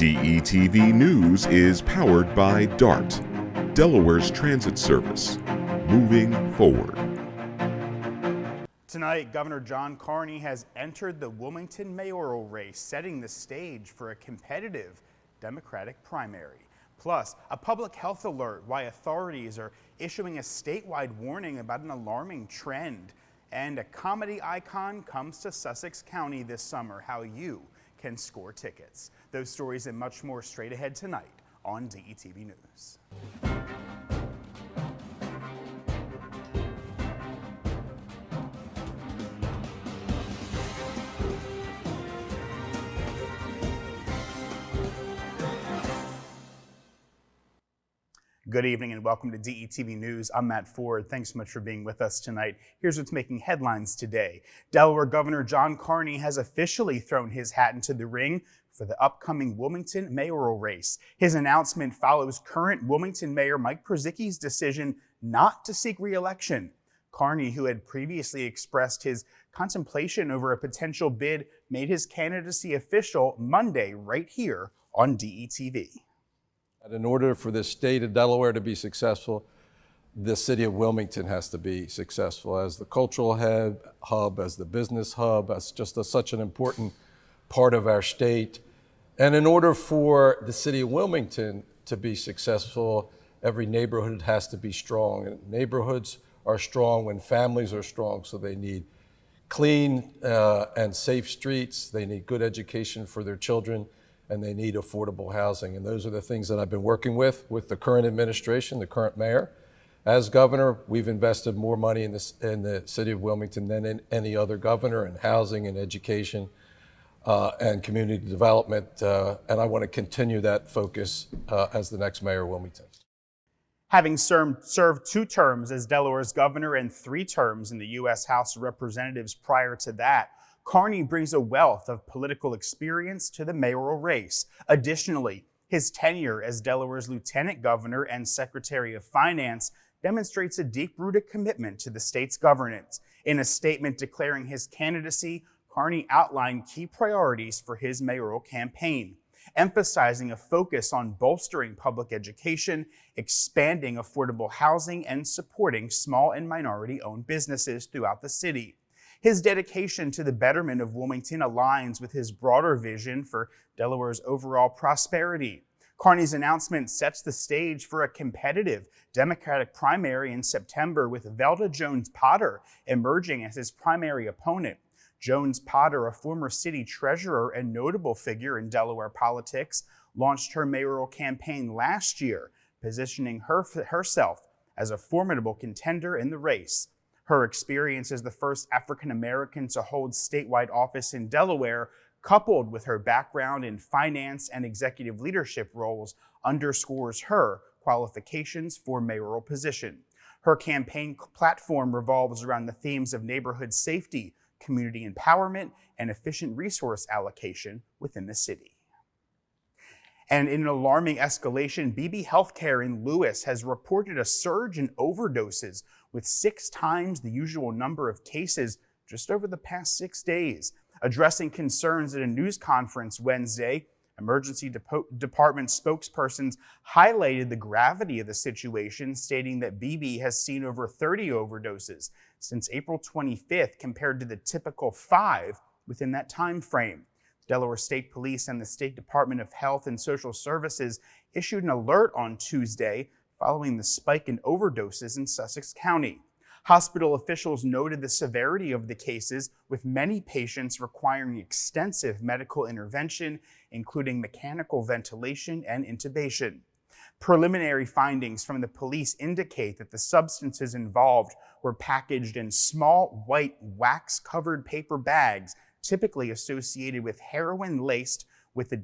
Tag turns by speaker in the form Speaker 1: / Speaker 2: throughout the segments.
Speaker 1: DETV News is powered by DART, Delaware's transit service. Moving forward.
Speaker 2: Tonight, Governor John Carney has entered the Wilmington mayoral race, setting the stage for a competitive Democratic primary. Plus, a public health alert why authorities are issuing a statewide warning about an alarming trend. And a comedy icon comes to Sussex County this summer, how you can score tickets. Those stories and much more straight ahead tonight on DETV News. Good evening and welcome to DETV News. I'm Matt Ford. Thanks so much for being with us tonight. Here's what's making headlines today. Delaware Governor John Carney has officially thrown his hat into the ring for the upcoming Wilmington mayoral race. His announcement follows current Wilmington Mayor Mike Przicki's decision not to seek re-election. Carney, who had previously expressed his contemplation over a potential bid, made his candidacy official Monday right here on DETV.
Speaker 3: And in order for the state of Delaware to be successful, the city of Wilmington has to be successful as the cultural hub, as the business hub, as just such an important part of our state. And in order for the city of Wilmington to be successful, every neighborhood has to be strong. And neighborhoods are strong when families are strong, so they need clean and safe streets, they need good education for their children, and they need affordable housing. And those are the things that I've been working with the current administration, the current mayor. As governor, we've invested more money in the city of Wilmington than in any other governor in housing and education and community development. And I want to continue that focus as the next mayor of Wilmington.
Speaker 2: Having served 2 terms as Delaware's governor and 3 terms in the U.S. House of Representatives prior to that, Carney brings a wealth of political experience to the mayoral race. Additionally, his tenure as Delaware's lieutenant governor and secretary of finance demonstrates a deep-rooted commitment to the state's governance. In a statement declaring his candidacy, Carney outlined key priorities for his mayoral campaign, emphasizing a focus on bolstering public education, expanding affordable housing, and supporting small and minority-owned businesses throughout the city. His dedication to the betterment of Wilmington aligns with his broader vision for Delaware's overall prosperity. Carney's announcement sets the stage for a competitive Democratic primary in September, with Velda Jones-Potter emerging as his primary opponent. Jones-Potter, a former city treasurer and notable figure in Delaware politics, launched her mayoral campaign last year, positioning herself as a formidable contender in the race. Her experience as the first African-American to hold statewide office in Delaware, coupled with her background in finance and executive leadership roles, underscores her qualifications for mayoral position. Her campaign platform revolves around the themes of neighborhood safety, community empowerment, and efficient resource allocation within the city. And in an alarming escalation, BB Healthcare in Lewis has reported a surge in overdoses, with 6 times the usual number of cases just over the past 6 days. Addressing concerns at a news conference Wednesday, emergency department spokespersons highlighted the gravity of the situation, stating that BB has seen over 30 overdoses since April 25th, compared to the typical 5 within that time frame. Delaware State Police and the State Department of Health and Social Services issued an alert on Tuesday following the spike in overdoses in Sussex County. Hospital officials noted the severity of the cases, with many patients requiring extensive medical intervention, including mechanical ventilation and intubation. Preliminary findings from the police indicate that the substances involved were packaged in small, white, wax-covered paper bags, typically associated with heroin laced with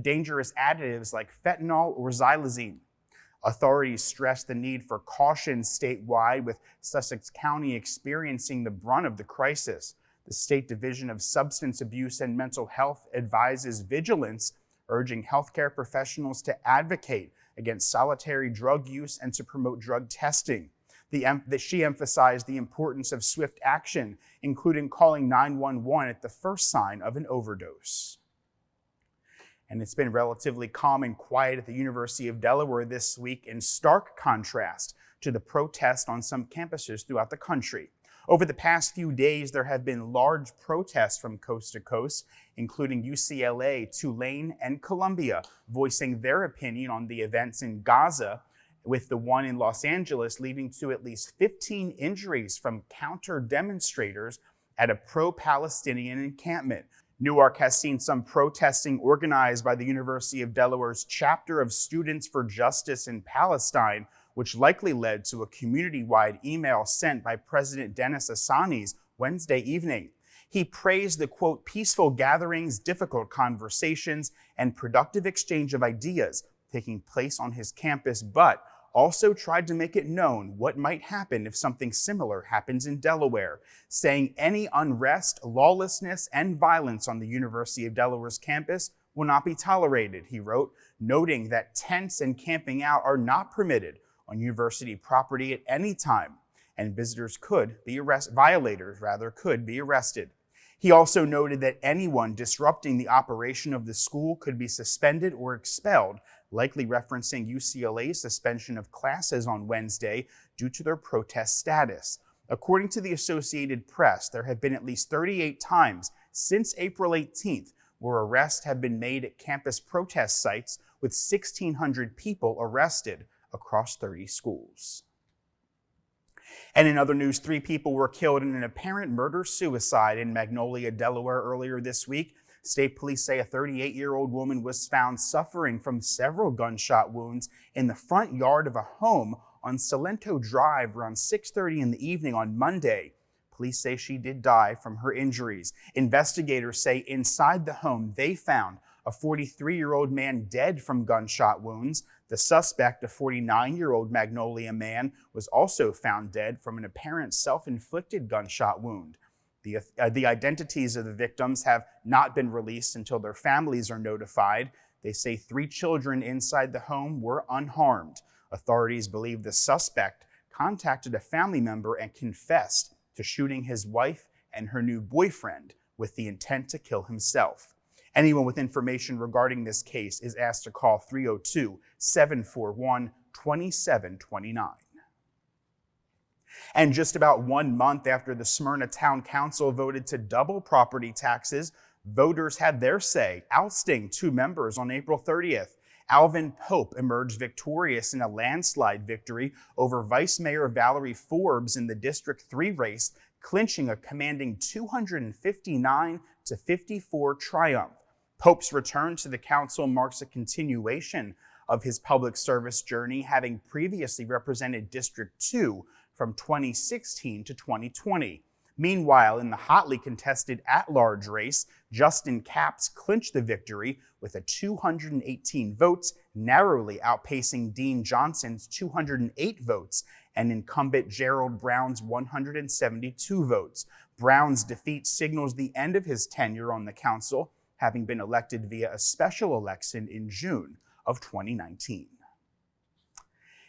Speaker 2: dangerous additives like fentanyl or xylazine. Authorities stress the need for caution statewide, with Sussex County experiencing the brunt of the crisis. The State Division of Substance Abuse and Mental Health advises vigilance, urging healthcare professionals to advocate against solitary drug use and to promote drug testing. She emphasized the importance of swift action, including calling 911 at the first sign of an overdose. And it's been relatively calm and quiet at the University of Delaware this week, in stark contrast to the protests on some campuses throughout the country. Over the past few days, there have been large protests from coast to coast, including UCLA, Tulane, and Columbia, voicing their opinion on the events in Gaza, with the one in Los Angeles leading to at least 15 injuries from counter-demonstrators at a pro-Palestinian encampment. Newark has seen some protesting organized by the University of Delaware's chapter of Students for Justice in Palestine, which likely led to a community-wide email sent by President Dennis Assanis Wednesday evening. He praised the, quote, peaceful gatherings, difficult conversations, and productive exchange of ideas taking place on his campus, but also tried to make it known what might happen if something similar happens in Delaware, saying any unrest, lawlessness, and violence on the University of Delaware's campus will not be tolerated, he wrote, noting that tents and camping out are not permitted on university property at any time, and violators could be arrested. He also noted that anyone disrupting the operation of the school could be suspended or expelled, likely referencing UCLA's suspension of classes on Wednesday due to their protest status. According to the Associated Press, there have been at least 38 times since April 18th where arrests have been made at campus protest sites, with 1,600 people arrested across 30 schools. And in other news, 3 people were killed in an apparent murder-suicide in Magnolia, Delaware earlier this week. State police say a 38-year-old woman was found suffering from several gunshot wounds in the front yard of a home on Salento Drive around 6:30 in the evening on Monday. Police say she did die from her injuries. Investigators say inside the home they found a 43-year-old man dead from gunshot wounds. The suspect, a 49-year-old Magnolia man, was also found dead from an apparent self-inflicted gunshot wound. The identities of the victims have not been released until their families are notified. They say 3 children inside the home were unharmed. Authorities believe the suspect contacted a family member and confessed to shooting his wife and her new boyfriend with the intent to kill himself. Anyone with information regarding this case is asked to call 302-741-2729. And just about 1 month after the Smyrna Town Council voted to double property taxes, voters had their say, ousting 2 members on April 30th. Alvin Pope emerged victorious in a landslide victory over Vice Mayor Valerie Forbes in the District 3 race, clinching a commanding 259-54 triumph. Pope's return to the council marks a continuation of his public service journey, having previously represented District 2 from 2016 to 2020. Meanwhile, in the hotly contested at-large race, Justin Capps clinched the victory with a 218 votes, narrowly outpacing Dean Johnson's 208 votes and incumbent Gerald Brown's 172 votes. Brown's defeat signals the end of his tenure on the council, having been elected via a special election in June of 2019.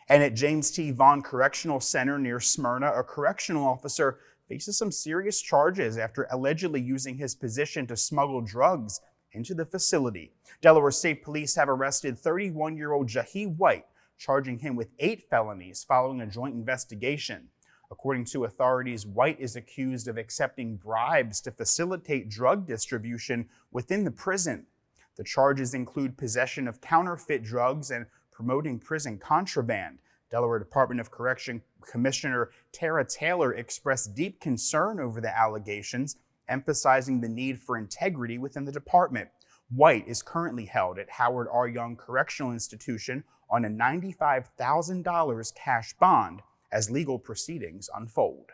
Speaker 2: And at James T. Vaughn Correctional Center near Smyrna, a correctional officer faces some serious charges after allegedly using his position to smuggle drugs into the facility. Delaware State Police have arrested 31-year-old Jahi White, charging him with 8 felonies following a joint investigation. According to authorities, White is accused of accepting bribes to facilitate drug distribution within the prison. The charges include possession of counterfeit drugs and promoting prison contraband. Delaware Department of Correction Commissioner Tara Taylor expressed deep concern over the allegations, emphasizing the need for integrity within the department. White is currently held at Howard R. Young Correctional Institution on a $95,000 cash bond as legal proceedings unfold.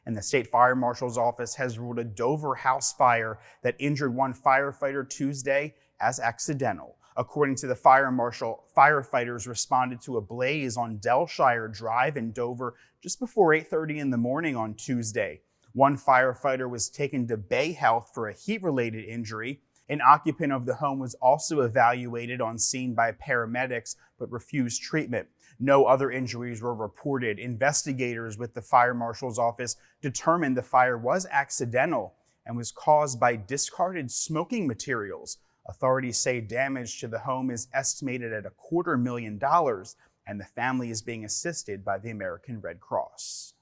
Speaker 2: And the state fire marshal's office has ruled a Dover house fire that injured 1 firefighter Tuesday as accidental. According to the fire marshal, firefighters responded to a blaze on Delshire Drive in Dover just before 8:30 in the morning on Tuesday. 1 firefighter was taken to Bay Health for a heat-related injury. An occupant of the home was also evaluated on scene by paramedics but refused treatment. No other injuries were reported. Investigators with the fire marshal's office determined the fire was accidental and was caused by discarded smoking materials. Authorities say damage to the home is estimated at $250,000, and the family is being assisted by the American Red Cross.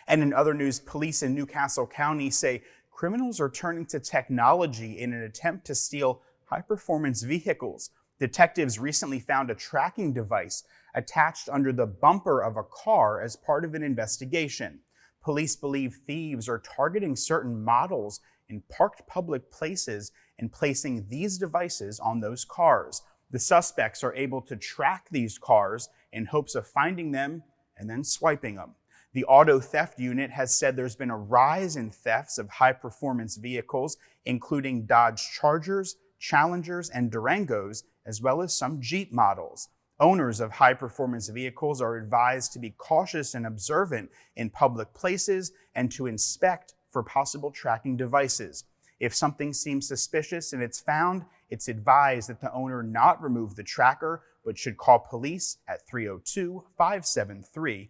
Speaker 2: And in other news, police in Newcastle County say criminals are turning to technology in an attempt to steal high-performance vehicles. Detectives recently found a tracking device attached under the bumper of a car as part of an investigation. Police believe thieves are targeting certain models in parked public places and placing these devices on those cars. The suspects are able to track these cars in hopes of finding them and then swiping them. The auto theft unit has said there's been a rise in thefts of high-performance vehicles, including Dodge Chargers, Challengers, and Durangos, as well as some Jeep models. Owners of high-performance vehicles are advised to be cautious and observant in public places and to inspect for possible tracking devices. If something seems suspicious and it's found, it's advised that the owner not remove the tracker, but should call police at 302-573-2800.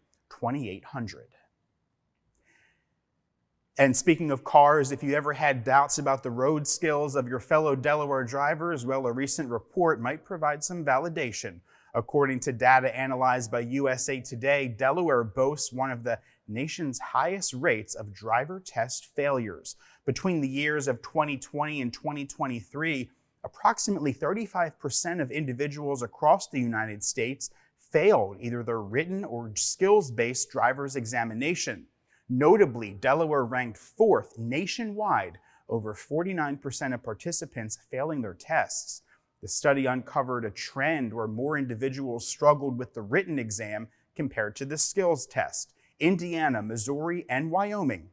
Speaker 2: And speaking of cars, if you ever had doubts about the road skills of your fellow Delaware drivers, well, a recent report might provide some validation. According to data analyzed by USA Today, Delaware boasts one of the nation's highest rates of driver test failures. Between the years of 2020 and 2023, approximately 35% of individuals across the United States failed either their written or skills-based driver's examination. Notably, Delaware ranked 4th nationwide, over 49% of participants failing their tests. The study uncovered a trend where more individuals struggled with the written exam compared to the skills test. Indiana, Missouri, and Wyoming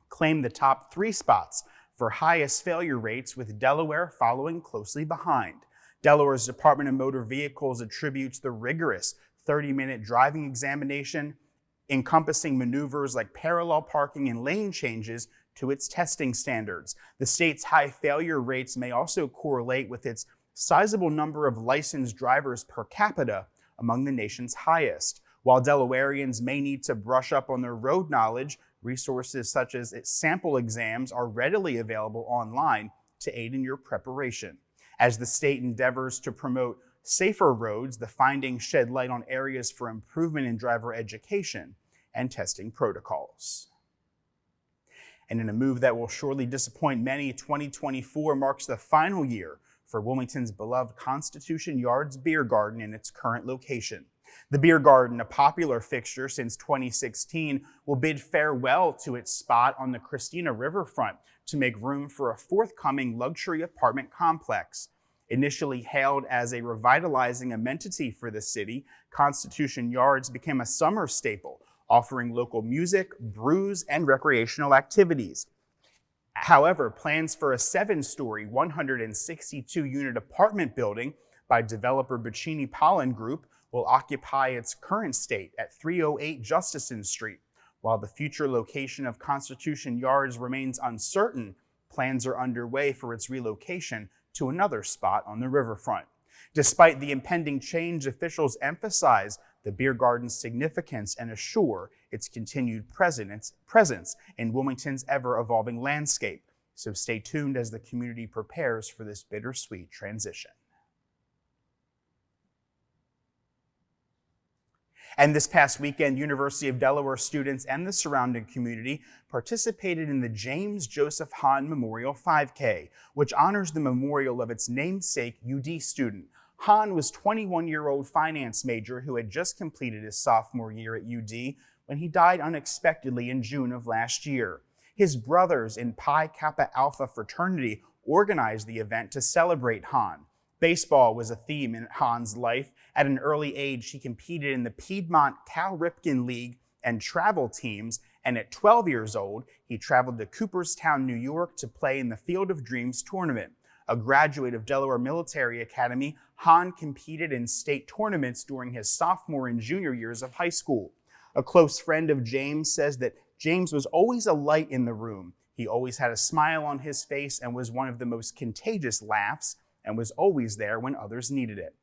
Speaker 2: claimed the top 3 spots for highest failure rates, with Delaware following closely behind. Delaware's Department of Motor Vehicles attributes the rigorous 30-minute driving examination, encompassing maneuvers like parallel parking and lane changes, to its testing standards. The state's high failure rates may also correlate with its sizable number of licensed drivers per capita, among the nation's highest. While Delawareans may need to brush up on their road knowledge, resources such as sample exams are readily available online to aid in your preparation. As the state endeavors to promote safer roads, the findings shed light on areas for improvement in driver education and testing protocols. And in a move that will surely disappoint many, 2024 marks the final year for Wilmington's beloved Constitution Yards Beer Garden in its current location. The beer garden, a popular fixture since 2016, will bid farewell to its spot on the Christina riverfront to make room for a forthcoming luxury apartment complex. Initially hailed as a revitalizing amenity for the city, Constitution Yards became a summer staple, offering local music, brews, and recreational activities. However, plans for a 7-story, 162-unit apartment building by developer Bacini Pollen Group will occupy its current state at 308 Justison Street. While the future location of Constitution Yards remains uncertain, plans are underway for its relocation to another spot on the riverfront. Despite the impending change, officials emphasize the beer garden's significance and assure its continued presence in Wilmington's ever-evolving landscape. So stay tuned as the community prepares for this bittersweet transition. And this past weekend, University of Delaware students and the surrounding community participated in the James Joseph Hahn Memorial 5K, which honors the memorial of its namesake UD student. Hahn was a 21-year-old finance major who had just completed his sophomore year at UD when he died unexpectedly in June of last year. His brothers in Pi Kappa Alpha fraternity organized the event to celebrate Hahn. Baseball was a theme in Hahn's life. At an early age, he competed in the Piedmont Cal Ripken League and travel teams, and at 12 years old, he traveled to Cooperstown, New York to play in the Field of Dreams tournament. A graduate of Delaware Military Academy, Hahn competed in state tournaments during his sophomore and junior years of high school. A close friend of James says that James was always a light in the room. He always had a smile on his face and was one of the most contagious laughs, and was always there when others needed it.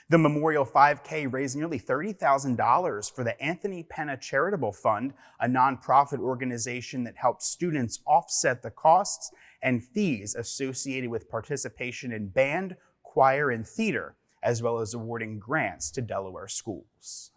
Speaker 2: The Memorial 5K raised nearly $30,000 for the Anthony Penna Charitable Fund, a nonprofit organization that helps students offset the costs and fees associated with participation in band, choir, and theater, as well as awarding grants to Delaware schools.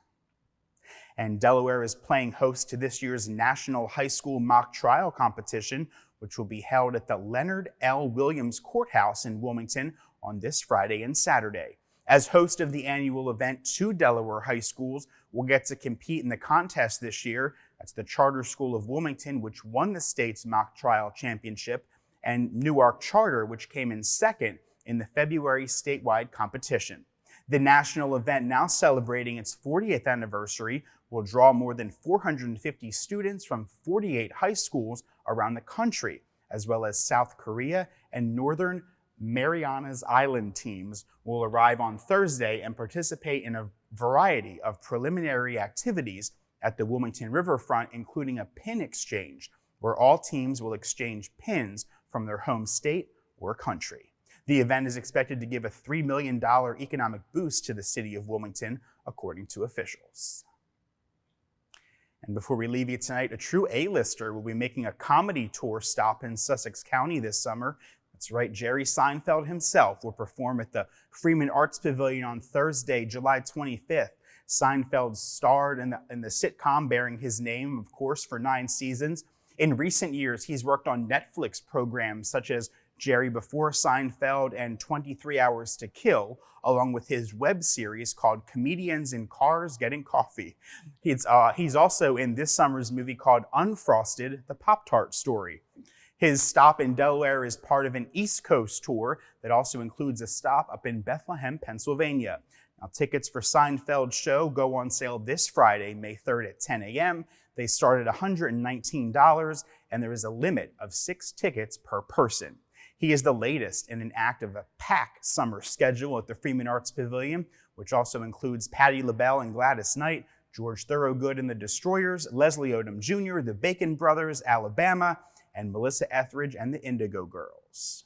Speaker 2: And Delaware is playing host to this year's National High School Mock Trial Competition, which will be held at the Leonard L. Williams Courthouse in Wilmington on this Friday and Saturday. As host of the annual event, 2 Delaware high schools will get to compete in the contest this year. That's the Charter School of Wilmington, which won the state's mock trial championship, and Newark Charter, which came in second in the February statewide competition. The national event, now celebrating its 40th anniversary, will draw more than 450 students from 48 high schools around the country, as well as South Korea and Northern Marianas Island teams will arrive on Thursday and participate in a variety of preliminary activities at the Wilmington riverfront, including a pin exchange, where all teams will exchange pins from their home state or country. The event is expected to give a $3 million economic boost to the city of Wilmington, according to officials. And before we leave you tonight, a true A-lister will be making a comedy tour stop in Sussex County this summer. That's right, Jerry Seinfeld himself will perform at the Freeman Arts Pavilion on Thursday, July 25th. Seinfeld starred in the sitcom bearing his name, of course, for 9 seasons. In recent years, he's worked on Netflix programs such as Jerry Before Seinfeld and 23 Hours to Kill, along with his web series called Comedians in Cars Getting Coffee. He's also in this summer's movie called Unfrosted, the Pop-Tart Story. His stop in Delaware is part of an East Coast tour that also includes a stop up in Bethlehem, Pennsylvania. Now, tickets for Seinfeld's show go on sale this Friday, May 3rd at 10 a.m. They start at $119, and there is a limit of 6 tickets per person. He is the latest in an act of a packed summer schedule at the Freeman Arts Pavilion, which also includes Patti LaBelle and Gladys Knight, George Thorogood and the Destroyers, Leslie Odom Jr., the Bacon Brothers, Alabama, and Melissa Etheridge and the Indigo Girls.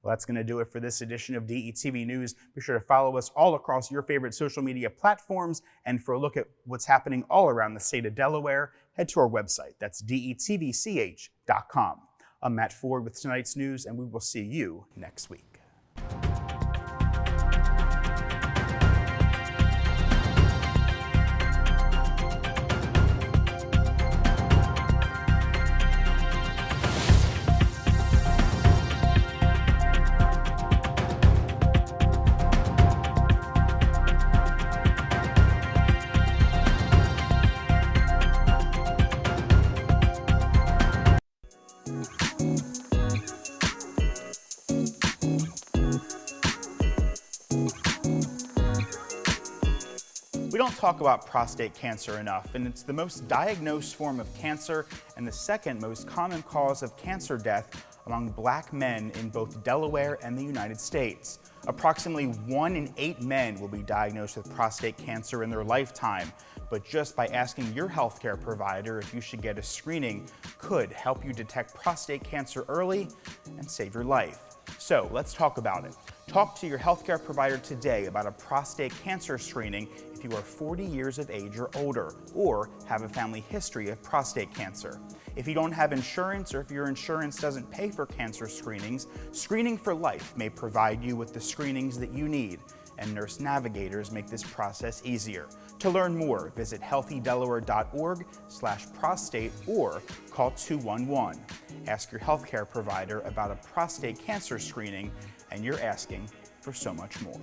Speaker 2: Well, that's going to do it for this edition of DETV News. Be sure to follow us all across your favorite social media platforms. And for a look at what's happening all around the state of Delaware, head to our website. That's detvch.com. I'm Matt Ford with tonight's news, and we will see you next week. We don't talk about prostate cancer enough, and it's the most diagnosed form of cancer and the second most common cause of cancer death among Black men in both Delaware and the United States. Approximately 1 in 8 men will be diagnosed with prostate cancer in their lifetime, but just by asking your healthcare provider if you should get a screening could help you detect prostate cancer early and save your life. So let's talk about it. Talk to your healthcare provider today about a prostate cancer screening if you are 40 years of age or older, or have a family history of prostate cancer. If you don't have insurance, or if your insurance doesn't pay for cancer screenings, Screening for Life may provide you with the screenings that you need, and Nurse Navigators make this process easier. To learn more, visit healthydelaware.org/prostate or call 211. Ask your healthcare provider about a prostate cancer screening, and you're asking for so much more.